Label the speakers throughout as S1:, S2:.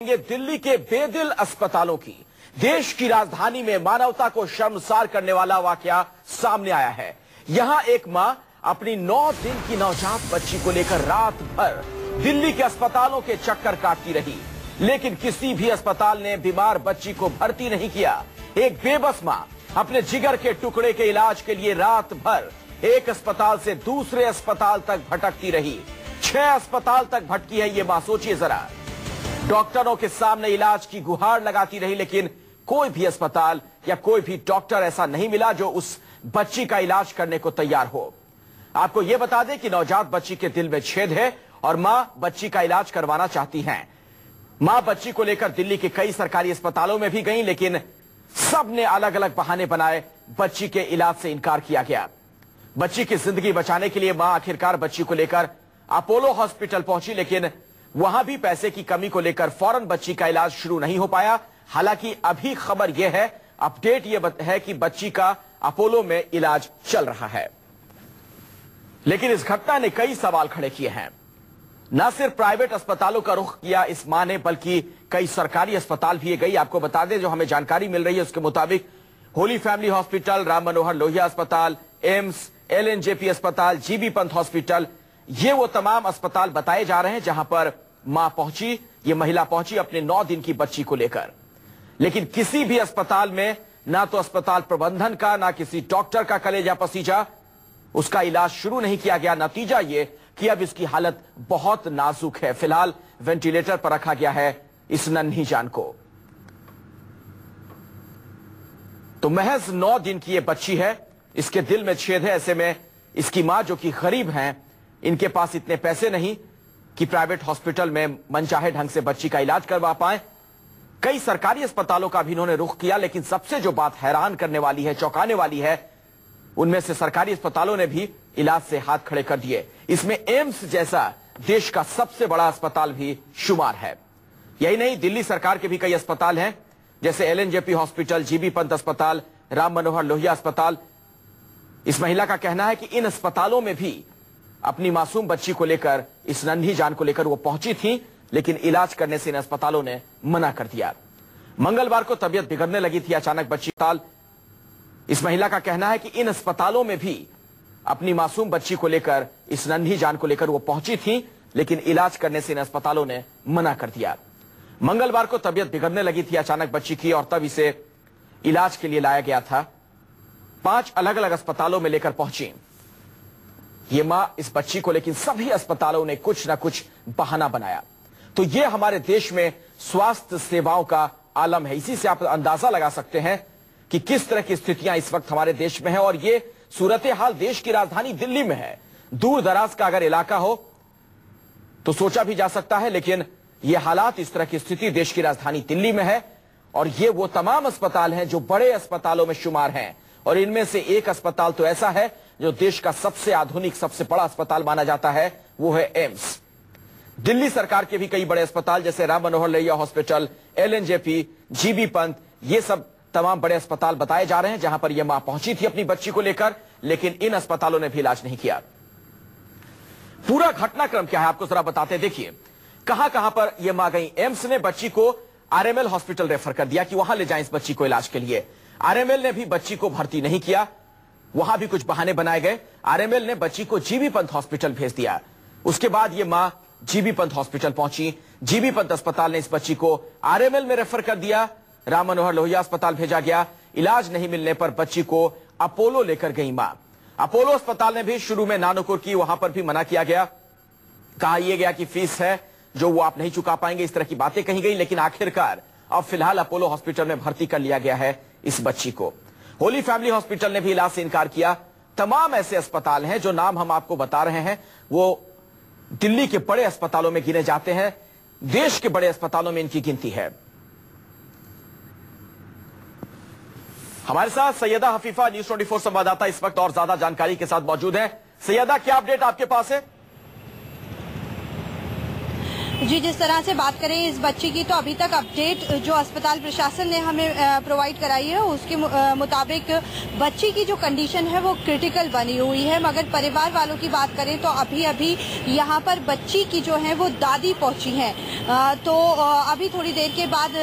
S1: ये दिल्ली के बेदिल अस्पतालों की देश की राजधानी में मानवता को शर्मसार करने वाला वाकया सामने आया है। यहां एक मां अपनी 9 दिन की नवजात बच्ची को लेकर रात भर दिल्ली के अस्पतालों के चक्कर काटती रही, लेकिन किसी भी अस्पताल ने बीमार बच्ची को भर्ती नहीं किया। एक बेबस मां अपने जिगर के टुकड़े के इलाज के लिए रात भर एक अस्पताल से दूसरे अस्पताल तक भटकती रही। 6 अस्पताल तक भटकी है ये मां, सोचिए जरा। डॉक्टरों के सामने इलाज की गुहार लगाती रही, लेकिन कोई भी अस्पताल या कोई भी डॉक्टर ऐसा नहीं मिला जो उस बच्ची का इलाज करने को तैयार हो। आपको यह बता दें कि नवजात बच्ची के दिल में छेद है और मां बच्ची का इलाज करवाना चाहती हैं। मां बच्ची को लेकर दिल्ली के कई सरकारी अस्पतालों में भी गई, लेकिन सबने अलग अलग बहाने बनाए, बच्ची के इलाज से इनकार किया गया। बच्ची की जिंदगी बचाने के लिए मां आखिरकार बच्ची को लेकर अपोलो हॉस्पिटल पहुंची, लेकिन वहां भी पैसे की कमी को लेकर फौरन बच्ची का इलाज शुरू नहीं हो पाया। हालांकि अभी खबर यह है, अपडेट यह है कि बच्ची का अपोलो में इलाज चल रहा है। लेकिन इस घटना ने कई सवाल खड़े किए हैं। न सिर्फ प्राइवेट अस्पतालों का रुख किया इस मां ने, बल्कि कई सरकारी अस्पताल भी गई। आपको बता दें, जो हमें जानकारी मिल रही है उसके मुताबिक होली फैमिली हॉस्पिटल, राम मनोहर लोहिया अस्पताल, एम्स, एलएनजेपी अस्पताल, जीबी पंत हॉस्पिटल, ये वो तमाम अस्पताल बताए जा रहे हैं जहां पर मां पहुंची, ये महिला पहुंची अपने 9 दिन की बच्ची को लेकर। लेकिन किसी भी अस्पताल में ना तो अस्पताल प्रबंधन का, ना किसी डॉक्टर का कलेजा पसीजा, उसका इलाज शुरू नहीं किया गया। नतीजा ये कि अब इसकी हालत बहुत नाजुक है। फिलहाल वेंटिलेटर पर रखा गया है इस नन्ही जान को। तो महज 9 दिन की ये बच्ची है, इसके दिल में छेद है। ऐसे में इसकी मां जो कि गरीब हैं, इनके पास इतने पैसे नहीं कि प्राइवेट हॉस्पिटल में मनचाहे ढंग से बच्ची का इलाज करवा पाए। कई सरकारी अस्पतालों का भी इन्होंने रुख किया, लेकिन सबसे जो बात हैरान करने वाली है, चौंकाने वाली है, उनमें से सरकारी अस्पतालों ने भी इलाज से हाथ खड़े कर दिए। इसमें एम्स जैसा देश का सबसे बड़ा अस्पताल भी शुमार है। यही नहीं, दिल्ली सरकार के भी कई अस्पताल हैं, जैसे एलएनजेपी हॉस्पिटल, जीबी पंत अस्पताल, राम मनोहर लोहिया अस्पताल। इस महिला का कहना है कि इन अस्पतालों में भी अपनी मासूम बच्ची को लेकर, इस नन्ही जान को लेकर वो पहुंची थी, लेकिन इलाज करने से इन अस्पतालों ने मना कर दिया। मंगलवार को तबीयत बिगड़ने लगी थी अचानक बच्ची अस्पताल। इस महिला का कहना है कि इन अस्पतालों में भी अपनी मासूम बच्ची को लेकर, इस नन्ही जान को लेकर वो पहुंची थी, लेकिन इलाज करने से इन अस्पतालों ने मना कर दिया। मंगलवार को तबीयत बिगड़ने लगी थी अचानक बच्ची की और तब इसे इलाज के लिए लाया गया था। 5 अलग अलग अस्पतालों में लेकर पहुंची ये मां इस बच्ची को, लेकिन सभी अस्पतालों ने कुछ ना कुछ बहाना बनाया। तो ये हमारे देश में स्वास्थ्य सेवाओं का आलम है। इसी से आप अंदाजा लगा सकते हैं कि किस तरह की स्थितियां इस वक्त हमारे देश में है। और ये सूरत हाल देश की राजधानी दिल्ली में है। दूर दराज का अगर इलाका हो तो सोचा भी जा सकता है, लेकिन ये हालात, इस तरह की स्थिति देश की राजधानी दिल्ली में है। और ये वो तमाम अस्पताल हैं जो बड़े अस्पतालों में शुमार हैं, और इनमें से एक अस्पताल तो ऐसा है जो देश का सबसे आधुनिक, सबसे बड़ा अस्पताल माना जाता है, वो है एम्स। दिल्ली सरकार के भी कई बड़े अस्पताल जैसे Ram Manohar Lohia hospital, LNJP, GB Pant, ये सब तमाम बड़े अस्पताल बताए जा रहे हैं जहां पर यह मां पहुंची थी अपनी बच्ची को लेकर, लेकिन इन अस्पतालों ने भी इलाज नहीं किया। पूरा घटनाक्रम क्या है आपको जरा बताते, देखिए कहां कहां पर यह मां गई। एम्स ने बच्ची को आरएमएल हॉस्पिटल रेफर कर दिया कि वहां ले जाएं इस बच्ची को इलाज के लिए। आरएमएल ने भी बच्ची को भर्ती नहीं किया, वहां भी कुछ बहाने बनाए गए। आरएमएल ने बच्ची को जीबी पंत हॉस्पिटल भेज दिया। उसके बाद यह मां जीबी पंत हॉस्पिटल पहुंची। जीबी पंत अस्पताल ने इस बच्ची को आरएमएल में रेफर कर दिया। राम मनोहर लोहिया अस्पताल भेजा गया। इलाज नहीं मिलने पर बच्ची को अपोलो लेकर गई मां। अपोलो अस्पताल ने भी शुरू में नानुकुर की, वहां पर भी मना किया गया। कहा यह गया कि फीस है जो वो आप नहीं चुका पाएंगे, इस तरह की बातें कही गई। लेकिन आखिरकार अब फिलहाल अपोलो हॉस्पिटल में भर्ती कर लिया गया है इस बच्ची को। होली फैमिली हॉस्पिटल ने भी इलाज से इनकार किया। तमाम ऐसे अस्पताल हैं, जो नाम हम आपको बता रहे हैं वो दिल्ली के बड़े अस्पतालों में गिने जाते हैं। देश के बड़े अस्पतालों में इनकी गिनती है। हमारे साथ सैयदा हफीफा, न्यूज़ 24 संवाददाता इस वक्त और ज्यादा जानकारी के साथ मौजूद है। सैयदा, क्या अपडेट आपके पास है?
S2: जी, जिस तरह से बात करें इस बच्ची की, तो अभी तक अपडेट जो अस्पताल प्रशासन ने हमें प्रोवाइड कराई है उसके मुताबिक बच्ची की जो कंडीशन है वो क्रिटिकल बनी हुई है। मगर परिवार वालों की बात करें तो अभी अभी यहाँ पर बच्ची की जो है वो दादी पहुंची हैं। तो अभी थोड़ी देर के बाद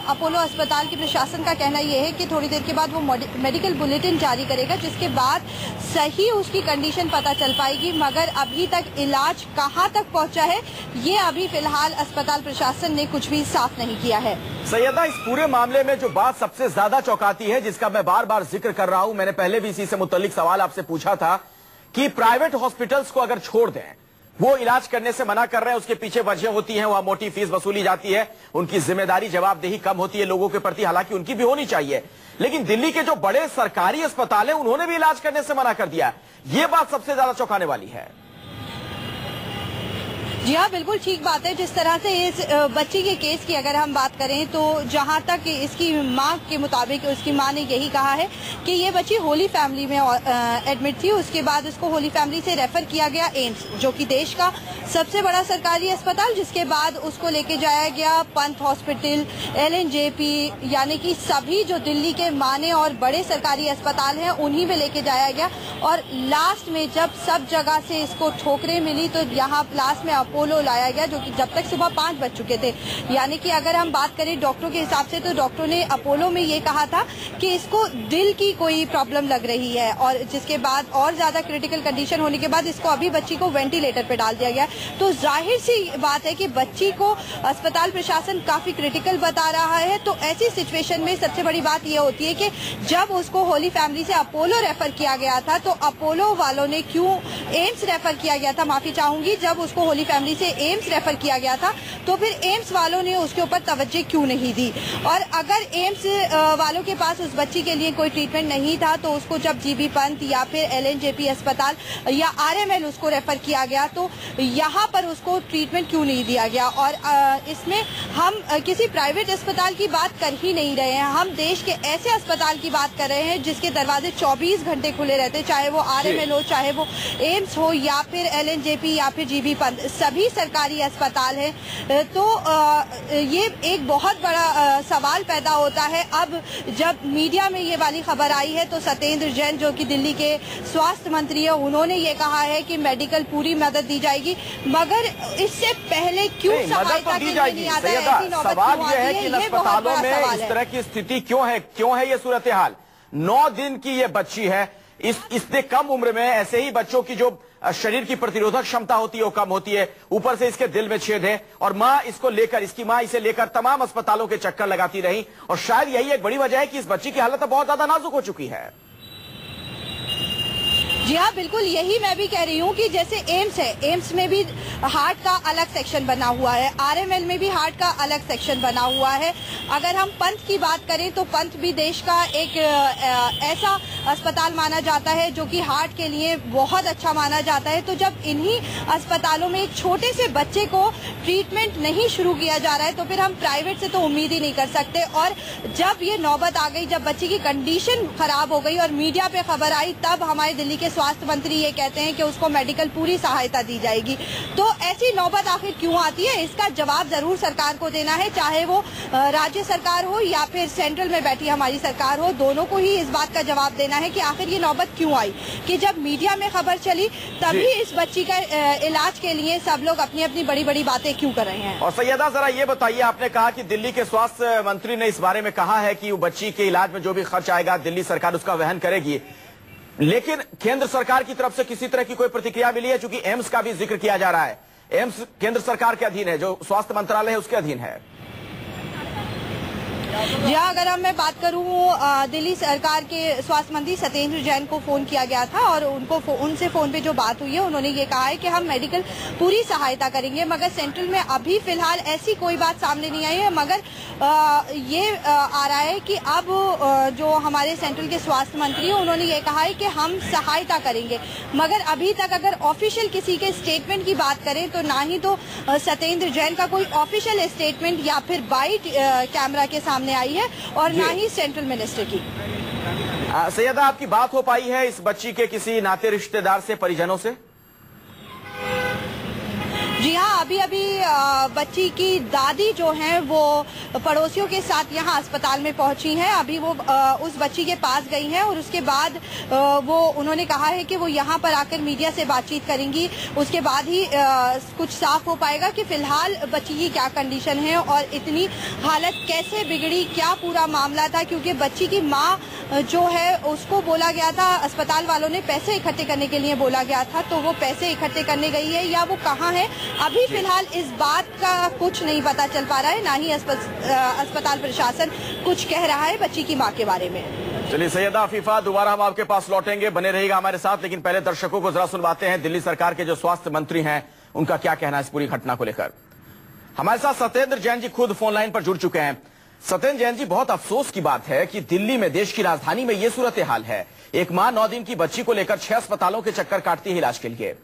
S2: अपोलो अस्पताल के प्रशासन का कहना ये है कि थोड़ी देर के बाद वो मेडिकल बुलेटिन जारी करेगा, जिसके बाद सही उसकी कंडीशन पता चल पाएगी। मगर अभी तक इलाज कहाँ तक पहुँचा है ये अभी फिलहाल अस्पताल प्रशासन ने कुछ भी साफ नहीं किया है।
S1: सैयदा, इस पूरे मामले में जो बात सबसे ज्यादा चौंकाती है, जिसका मैं बार बार जिक्र कर रहा हूं, मैंने पहले भी इसी से मुतल्लिक सवाल आपसे पूछा था कि प्राइवेट हॉस्पिटल्स को अगर छोड़ दें, वो इलाज करने से मना कर रहे हैं, उसके पीछे वजह होती है, वहां मोटी फीस वसूली जाती है, उनकी जिम्मेदारी जवाबदेही कम होती है लोगों के प्रति, हालांकि उनकी भी होनी चाहिए। लेकिन दिल्ली के जो बड़े सरकारी अस्पताल हैं उन्होंने भी इलाज करने से मना कर दिया। ये बात सबसे ज्यादा चौंकाने वाली है।
S2: जी हाँ, बिल्कुल ठीक बात है। जिस तरह से इस बच्ची के केस की अगर हम बात करें तो जहाँ तक इसकी माँ के मुताबिक उसकी माँ ने यही कहा है कि ये बच्ची होली फैमिली में एडमिट थी। उसके बाद उसको होली फैमिली से रेफर किया गया एम्स, जो कि देश का सबसे बड़ा सरकारी अस्पताल, जिसके बाद उसको लेके जाया गया पंत हॉस्पिटल, LNJP, यानी कि सभी जो दिल्ली के माने और बड़े सरकारी अस्पताल हैं उन्हीं में लेके जाया गया। और लास्ट में जब सब जगह से इसको ठोकरें मिली तो यहाँ लास्ट में अपोलो लाया गया, जो कि जब तक सुबह 5 बज चुके थे। यानी कि अगर हम बात करें डॉक्टरों के हिसाब से तो डॉक्टरों ने अपोलो में ये कहा था कि इसको दिल की कोई प्रॉब्लम लग रही है, और जिसके बाद और ज्यादा क्रिटिकल कंडीशन होने के बाद इसको अभी बच्ची को वेंटिलेटर पे डाल दिया गया। तो जाहिर सी बात है कि बच्ची को अस्पताल प्रशासन काफी क्रिटिकल बता रहा है। तो ऐसी सिचुएशन में सबसे बड़ी बात यह होती है कि जब उसको होली फैमिली से अपोलो रेफर किया गया था तो अपोलो वालों ने क्यों एम्स रेफर किया गया था, माफी चाहूंगी, जब उसको होली फैमिली से एम्स रेफर किया गया था तो फिर एम्स वालों ने उसके ऊपर तवज्जो क्यों नहीं दी। और अगर एम्स वालों के पास उस बच्ची के लिए कोई ट्रीटमेंट नहीं था तो उसको जब जीबी पंत या फिर LNJP अस्पताल या RML उसको रेफर किया गया तो यहाँ पर उसको ट्रीटमेंट क्यों नहीं दिया गया। और इसमें हम किसी प्राइवेट अस्पताल की बात कर ही नहीं रहे हैं, हम देश के ऐसे अस्पताल की बात कर रहे हैं जिसके दरवाजे 24 घंटे खुले रहते, चाहे वो RML हो, चाहे वो एम्स हो, या फिर LNJP या फिर जीबी पंत, सभी सरकारी अस्पताल हैं। तो ये एक बहुत बड़ा सवाल पैदा होता है। अब जब मीडिया में ये वाली खबर आई है तो सत्येंद्र जैन जो कि दिल्ली के स्वास्थ्य मंत्री है, उन्होंने ये कहा है कि मेडिकल पूरी मदद दी जाएगी। मगर इससे पहले क्यों सहायता के लिए नहीं आता है? ऐसी नौबत
S1: सवाल
S2: क्यों
S1: ये है
S2: आती
S1: कि
S2: है? ये बहुत
S1: अस्पतालों
S2: बड़ा
S1: में
S2: सवाल
S1: इस
S2: है।
S1: तरह की स्थिति क्यों है ये सूरत हाल। 9 दिन की ये बच्ची है, इसने कम उम्र में, ऐसे ही बच्चों की जो शरीर की प्रतिरोधक क्षमता होती है वो कम होती है, ऊपर से इसके दिल में छेद है, और मां इसकी मां इसे लेकर तमाम अस्पतालों के चक्कर लगाती रही, और शायद यही एक बड़ी वजह है कि इस बच्ची की हालत बहुत ज्यादा नाजुक हो चुकी है।
S2: जी हाँ, बिल्कुल यही मैं भी कह रही हूँ कि जैसे एम्स है, एम्स में भी हार्ट का अलग सेक्शन बना हुआ है, RML में भी हार्ट का अलग सेक्शन बना हुआ है। अगर हम पंत की बात करें तो पंत भी देश का एक ऐसा अस्पताल माना जाता है जो कि हार्ट के लिए बहुत अच्छा माना जाता है। तो जब इन्हीं अस्पतालों में एक छोटे से बच्चे को ट्रीटमेंट नहीं शुरू किया जा रहा है तो फिर हम प्राइवेट से तो उम्मीद ही नहीं कर सकते। और जब ये नौबत आ गई, जब बच्ची की कंडीशन खराब हो गई और मीडिया पे खबर आई, तब हमारे दिल्ली के स्वास्थ्य मंत्री ये कहते हैं कि उसको मेडिकल पूरी सहायता दी जाएगी। तो ऐसी नौबत आखिर क्यों आती है, इसका जवाब जरूर सरकार को देना है, चाहे वो राज्य सरकार हो या फिर सेंट्रल में बैठी हमारी सरकार हो, दोनों को ही इस बात का जवाब देना है कि आखिर ये नौबत क्यों आई कि जब मीडिया में खबर चली तभी इस बच्ची का इलाज के लिए सब लोग अपनी अपनी बड़ी बड़ी बातें क्यों कर रहे हैं।
S1: और सैयदा, जरा ये बताइए, आपने कहा कि दिल्ली के स्वास्थ्य मंत्री ने इस बारे में कहा है कि वो बच्ची के इलाज में जो भी खर्च आएगा दिल्ली सरकार उसका वहन करेगी, लेकिन केंद्र सरकार की तरफ से किसी तरह की कोई प्रतिक्रिया मिली है? चूंकि एम्स का भी जिक्र किया जा रहा है, एम्स केंद्र सरकार के अधीन है, जो स्वास्थ्य मंत्रालय है उसके अधीन है।
S2: जी हाँ, अगर मैं बात करूँ, दिल्ली सरकार के स्वास्थ्य मंत्री सत्येंद्र जैन को फोन किया गया था और उनसे फोन पे जो बात हुई है उन्होंने ये कहा है कि हम मेडिकल पूरी सहायता करेंगे। मगर सेंट्रल में अभी फिलहाल ऐसी कोई बात सामने नहीं आई है। मगर ये आ रहा है कि अब जो हमारे सेंट्रल के स्वास्थ्य मंत्री हैं उन्होंने ये कहा है कि हम सहायता करेंगे। मगर अभी तक अगर ऑफिशियल किसी के स्टेटमेंट की बात करें तो ना ही तो सत्येंद्र जैन का कोई ऑफिशियल स्टेटमेंट या फिर बाइट कैमरा के सामने आई है और ना ही सेंट्रल मिनिस्टर की।
S1: सैयदा, आपकी बात हो पाई है इस बच्ची के किसी नाते रिश्तेदार से, परिजनों से?
S2: जी हाँ, अभी बच्ची की दादी जो हैं वो पड़ोसियों के साथ यहाँ अस्पताल में पहुंची हैं। अभी वो उस बच्ची के पास गई हैं और उसके बाद वो उन्होंने कहा है कि वो यहाँ पर आकर मीडिया से बातचीत करेंगी। उसके बाद ही कुछ साफ हो पाएगा कि फिलहाल बच्ची की क्या कंडीशन है और इतनी हालत कैसे बिगड़ी, क्या पूरा मामला था। क्योंकि बच्ची की माँ जो है उसको बोला गया था, अस्पताल वालों ने पैसे इकट्ठे करने के लिए बोला गया था, तो वो पैसे इकट्ठे करने गई है या वो कहाँ है अभी फिलहाल इस बात का कुछ नहीं पता चल पा रहा है। ना ही अस्पताल प्रशासन कुछ कह रहा है बच्ची की मां के बारे में।
S1: चलिए सैयदा अफीफा, दोबारा हम आपके पास लौटेंगे, बने रहिएगा हमारे साथ। लेकिन पहले दर्शकों को जरा सुनवाते हैं दिल्ली सरकार के जो स्वास्थ्य मंत्री हैं उनका क्या कहना है इस पूरी घटना को लेकर। हमारे साथ सत्येंद्र जैन जी खुद फोन लाइन पर जुड़ चुके हैं। सत्येंद्र जैन जी, बहुत अफसोस की बात है कि दिल्ली में, देश की राजधानी में ये सूरत हाल है। एक मां 9 दिन की बच्ची को लेकर 6 अस्पतालों के चक्कर काटती है इलाज के लिए।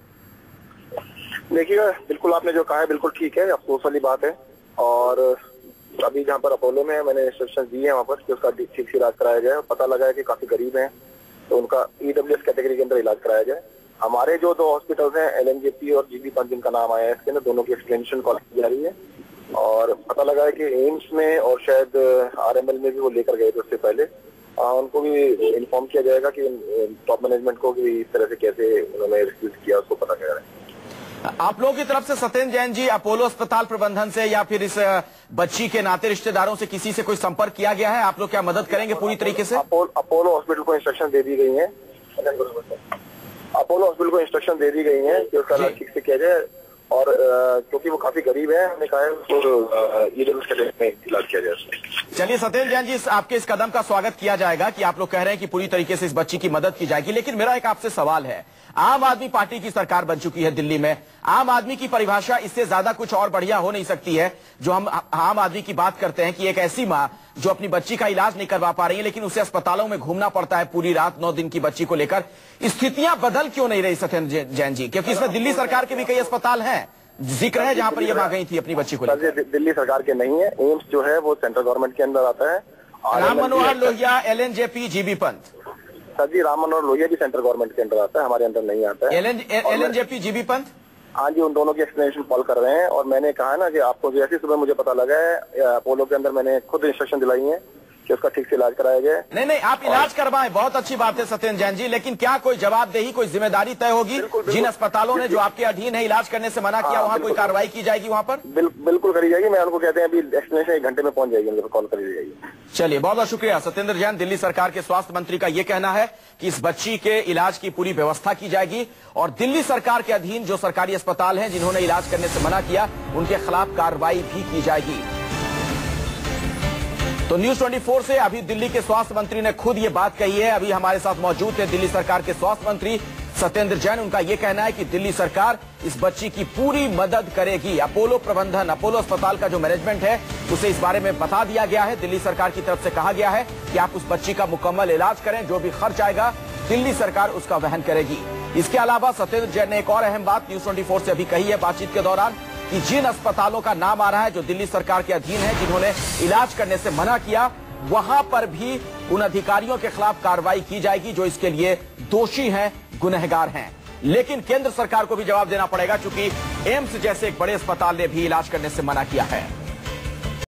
S3: देखिएगा, बिल्कुल आपने जो कहा है बिल्कुल ठीक है, अफसोस वाली बात है। और अभी जहाँ पर अपोलो में मैंने इंस्ट्रक्शन दिए हैं वहाँ पर कि उसका ठीक से इलाज कराया जाए। पता लगा है कि काफी गरीब हैं तो उनका EWS कैटेगरी के अंदर इलाज कराया जाए। हमारे जो 2 हॉस्पिटल्स हैं, LNJP और GB पंत जिनका नाम आया है, इसके अंदर दोनों की एक्सटेंशन कॉल की जा रही है। और पता लगा है कि एम्स में और शायद RML में भी वो लेकर गए थे उससे पहले। उनको भी इन्फॉर्म किया जाएगा कि टॉप मैनेजमेंट को भी इस तरह से कैसे उन्होंने रिफ्यूज किया, उसको पता कर रहे हैं।
S1: आप लोगों की तरफ से सत्येंद्र जैन जी अपोलो अस्पताल प्रबंधन से या फिर इस बच्ची के नाते रिश्तेदारों से किसी से कोई संपर्क किया गया है? आप लोग क्या मदद करेंगे पूरी तरीके से?
S3: अपोलो हॉस्पिटल को इंस्ट्रक्शन दे दी गई है, अपोलो हॉस्पिटल को इंस्ट्रक्शन दे दी गई है कि उसका इलाज ठीक से किया जाए। और क्योंकि वो काफी गरीब है, हमने कहा है उसको इलाज किया जाए।
S1: चलिए सत्येंद्र जैन जी, आपके इस कदम का स्वागत किया जाएगा कि आप लोग कह रहे हैं कि पूरी तरीके से इस बच्ची की मदद की जाएगी। लेकिन मेरा एक आपसे सवाल है, आम आदमी पार्टी की सरकार बन चुकी है दिल्ली में। आम आदमी की परिभाषा इससे ज्यादा कुछ और बढ़िया हो नहीं सकती है। जो हम आम आदमी की बात करते हैं कि एक ऐसी मां जो अपनी बच्ची का इलाज नहीं करवा पा रही है, लेकिन उसे अस्पतालों में घूमना पड़ता है पूरी रात 9 दिन की बच्ची को लेकर। स्थितियां बदल क्यों नहीं रही सत्येंद्र जैन जी? क्योंकि इसमें दिल्ली सरकार के भी कई अस्पताल हैं, जिक्र है, जहां पर ये मां गई थी अपनी बच्ची को लेकर।
S3: दिल्ली सरकार के नहीं है, एम्स जो है वो सेंट्रल गवर्नमेंट के अंदर आता है।
S1: Ram Manohar Lohia, LNJP, GB Pant.
S3: Sir ji, Ram Manohar Lohia भी सेंट्रल गवर्नमेंट के अंदर आता है, हमारे अंदर नहीं आता है।
S1: LNJP, GB पंत,
S3: हाँ जी, उन दोनों की एक्सप्लेनेशन कॉल कर रहे हैं। और मैंने कहा ना कि आपको जैसे सुबह मुझे पता लगा है, अपोलो के अंदर मैंने खुद इंस्ट्रक्शन दिलाई है कि उसका ठीक से इलाज कराया जाए।
S1: नहीं, आप इलाज करवाएं, बहुत अच्छी बात है सत्येंद्र जैन जी, लेकिन क्या कोई जवाबदेही, कोई जिम्मेदारी तय होगी? जिन अस्पतालों ने जो आपके अधीन है इलाज करने से मना किया, वहाँ कोई कार्रवाई की जाएगी वहाँ पर?
S3: बिल्कुल करी जाएगी। मैं उनको कहते हैं अभी एक्सप्लेनेशन 1 घंटे में पहुंच जाएगी, उनको कॉल करी जाएगी।
S1: चलिए, बहुत बहुत शुक्रिया सत्येंद्र जैन। दिल्ली सरकार के स्वास्थ्य मंत्री का यह कहना है कि इस बच्ची के इलाज की पूरी व्यवस्था की जाएगी और दिल्ली सरकार के अधीन जो सरकारी अस्पताल हैं जिन्होंने इलाज करने से मना किया, उनके खिलाफ कार्रवाई भी की जाएगी। तो न्यूज 24 से अभी दिल्ली के स्वास्थ्य मंत्री ने खुद ये बात कही है। अभी हमारे साथ मौजूद थे दिल्ली सरकार के स्वास्थ्य मंत्री सत्येंद्र जैन। उनका यह कहना है कि दिल्ली सरकार इस बच्ची की पूरी मदद करेगी। अपोलो प्रबंधन, अपोलो अस्पताल का जो मैनेजमेंट है उसे इस बारे में बता दिया गया है। दिल्ली सरकार की तरफ से कहा गया है कि आप उस बच्ची का मुकम्मल इलाज करें, जो भी खर्च आएगा दिल्ली सरकार उसका वहन करेगी। इसके अलावा सत्येंद्र जैन ने एक और अहम बात न्यूज 24 से अभी कही है बातचीत के दौरान कि जिन अस्पतालों का नाम आ रहा है जो दिल्ली सरकार के अधीन है, जिन्होंने इलाज करने से मना किया, वहां पर भी उन अधिकारियों के खिलाफ कार्रवाई की जाएगी जो इसके लिए दोषी हैं, गुनहगार हैं। लेकिन केंद्र सरकार को भी जवाब देना पड़ेगा, क्योंकि एम्स जैसे एक बड़े अस्पताल ने भी इलाज करने से मना किया है।